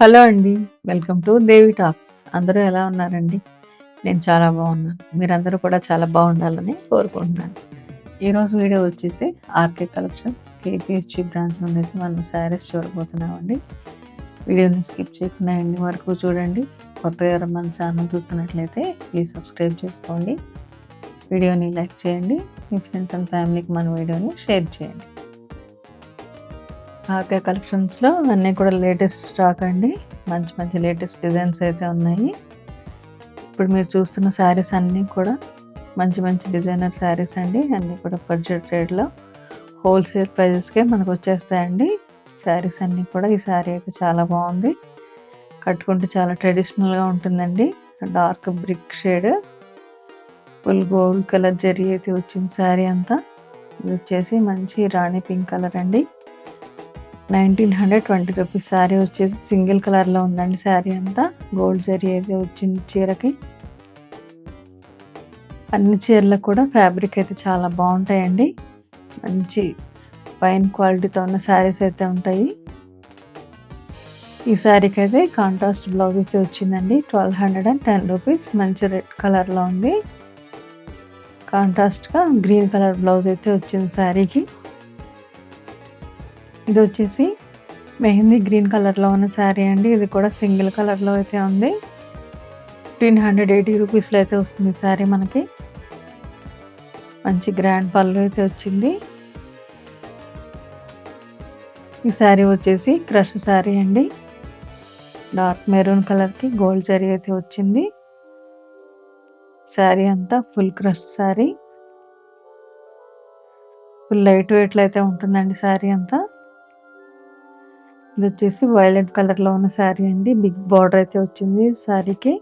Hello అండి. Welcome to Devi talks. అందరూ ఎలా ఉన్నారండి? నేను చాలా బాగున్నాను. మీరందరూ కూడా చాలా బాగుండాలని కోరుకుంటున్నాను. ఈరోజు వీడియో వచ్చేసి ఆర్కే కలెక్షన్స్ కేపీహెచ్‌పి బ్రాంచ్ నుండి అయితే మనం శారీస్ చూడబోతున్నామండి. వీడియోని స్కిప్ చేయకుండా ఎండింగ్ వరకు చూడండి. కొత్తగా ఎవరైనా మన ఛానల్ చూస్తున్నట్లయితే ప్లీజ్ సబ్స్క్రైబ్ చేసుకోండి. వీడియోని లైక్ చేయండి. మీ ఫ్రెండ్స్ అండ్ ఫ్యామిలీకి మన వీడియోని షేర్ చేయండి. ఆర్కే కలెక్షన్స్‌లో అన్నీ కూడా లేటెస్ట్ స్టాక్ అండి. మంచి మంచి లేటెస్ట్ డిజైన్స్ అయితే ఉన్నాయి. ఇప్పుడు మీరు చూస్తున్న శారీస్ అన్నీ కూడా మంచి మంచి డిజైనర్ శారీస్ అండి. అన్నీ కూడా బడ్జెట్ రేట్‌లో హోల్సేల్ ప్రైజెస్‌కే మనకు వచ్చేస్తాయండి. శారీస్ అన్నీ కూడా ఈ శారీ అయితే చాలా బాగుంది. కట్టుకుంటే చాలా ట్రెడిషనల్‌గా ఉంటుందండి. Dark brick shade full gold colour zari అయితే వచ్చింది శారీ అంతా. ఇది వచ్చేసి మంచి రాణి పింక్ కలర్ అండి. 1920 రూపీస్ శారీ వచ్చేసి సింగిల్ కలర్లో ఉందండి. శారీ అంతా గోల్డ్ జరీ అయితే వచ్చింది చీరకి. అన్ని చీరలకు కూడా ఫ్యాబ్రిక్ అయితే చాలా బాగుంటాయండి. మంచి ఫైన్ క్వాలిటీతో ఉన్న శారీస్ అయితే ఉంటాయి. ఈ శారీకి అయితే కాంట్రాస్ట్ బ్లౌజ్ అయితే వచ్చిందండి. 1210 రూపీస్. మంచి రెడ్ కలర్లో ఉంది. కాంట్రాస్ట్గా గ్రీన్ కలర్ బ్లౌజ్ అయితే వచ్చింది శారీకి. ఇది వచ్చేసి మెహందీ గ్రీన్ కలర్లో ఉన్న శారీ అండి. ఇది కూడా సింగిల్ కలర్లో అయితే ఉంది. 1580 రూపీస్లో అయితే వస్తుంది శారీ మనకి. మంచి గ్రాండ్ పళ్ళు అయితే వచ్చింది. ఈ శారీ వచ్చేసి క్రష్ శారీ అండి. డార్క్ మెరూన్ కలర్కి గోల్డ్ జరీ అయితే వచ్చింది. శారీ అంతా full crush sari. Full light వెయిట్లో అయితే ఉంటుందండి శారీ అంతా. ఇది వచ్చేసి వైలెట్ కలర్లో ఉన్న శారీ అండి. బిగ్ బార్డర్ అయితే వచ్చింది శారీకి.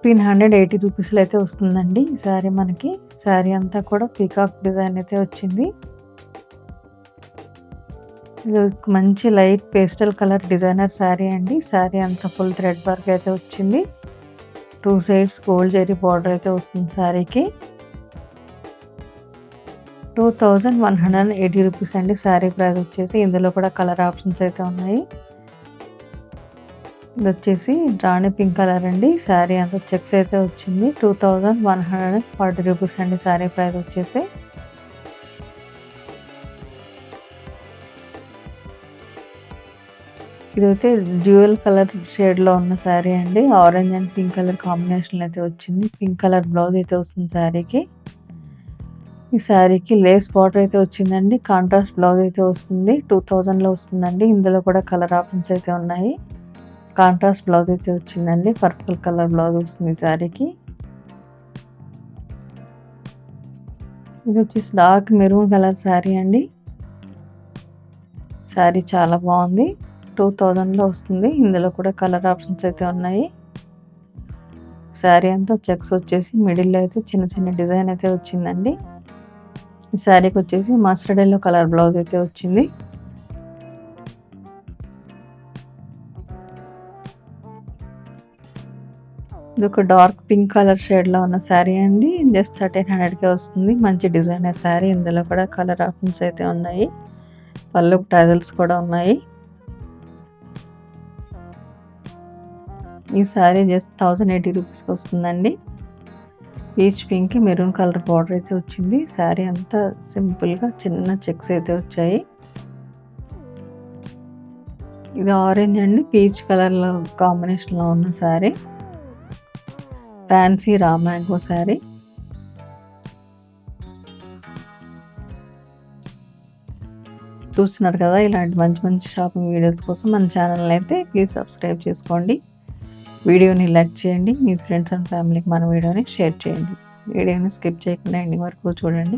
1580 రూపీస్లో అయితే వస్తుందండి ఈ శారీ మనకి. శారీ అంతా కూడా పీకాక్ డిజైన్ అయితే వచ్చింది. ఇది మంచి light pastel colour designer sari అండి. శారీ అంతా ఫుల్ థ్రెడ్ వర్క్ అయితే వచ్చింది. 2 సైడ్స్ గోల్డ్ జరీ బార్డర్ అయితే వస్తుంది శారీకి. 2180 రూపీస్ అండి శారీ ప్రైస్ వచ్చేసి. ఇందులో కూడా కలర్ ఆప్షన్స్ అయితే ఉన్నాయి. ఇది వచ్చేసి రాణి పింక్ కలర్ అండి. శారీ అంతా చెక్స్ అయితే వచ్చింది. 2140 రూపీస్ అండి శారీ ప్రైస్ వచ్చేసి. ఇదైతే డ్యూయల్ కలర్ షేడ్లో ఉన్న శారీ అండి. Orange and pink colour combination అయితే వచ్చింది. పింక్ కలర్ బ్లౌజ్ అయితే వస్తుంది శారీకి. ఈ శారీకి లేస్ బార్డర్ అయితే వచ్చిందండి. కాంట్రాస్ట్ బ్లౌజ్ అయితే వస్తుంది. 2000లో వస్తుందండి. ఇందులో కూడా కలర్ ఆప్షన్స్ అయితే ఉన్నాయి. కాంట్రాస్ట్ బ్లౌజ్ అయితే వచ్చిందండి. పర్పుల్ కలర్ బ్లౌజ్ వస్తుంది ఈ శారీకి. ఇది వచ్చేసి డార్క్ మెరూన్ కలర్ శారీ అండి. శారీ చాలా బాగుంది. 2000లో వస్తుంది. ఇందులో కూడా కలర్ ఆప్షన్స్ అయితే ఉన్నాయి. శారీ అంతా చెక్స్ వచ్చేసి మిడిల్లో అయితే చిన్న చిన్న డిజైన్ అయితే వచ్చిందండి. ఈ శారీకి వచ్చేసి మస్టర్డ్ ఎల్లో కలర్ బ్లౌజ్ అయితే వచ్చింది. ఇది ఒక డార్క్ పింక్ కలర్ షేడ్లో ఉన్న శారీ అండి. జస్ట్ 1300కే వస్తుంది. మంచి డిజైనర్ శారీ. ఇందులో కూడా కలర్ ఆప్షన్స్ అయితే ఉన్నాయి. పళ్ళు టజల్స్ కూడా ఉన్నాయి. ఈ శారీ జస్ట్ 1080 రూపీస్కి వస్తుందండి. Peach pink maroon colour border అయితే వచ్చింది. శారీ అంతా సింపుల్గా చిన్న చెక్స్ అయితే వచ్చాయి. ఇది ఆరెంజ్ అండి పీచ్ కలర్లో కాంబినేషన్లో ఉన్న sari. Fancy raw mango sari. చూస్తున్నారు కదా, ఇలాంటి మంచి మంచి షాపింగ్ వీడియోస్ కోసం మన ఛానల్ అయితే ప్లీజ్ సబ్స్క్రైబ్ చేసుకోండి. వీడియోని లైక్ చేయండి. మీ ఫ్రెండ్స్ అండ్ ఫ్యామిలీకి మన వీడియోని షేర్ చేయండి. వీడియోని స్కిప్ చేయకుండా ఎండింగ్ వరకు చూడండి.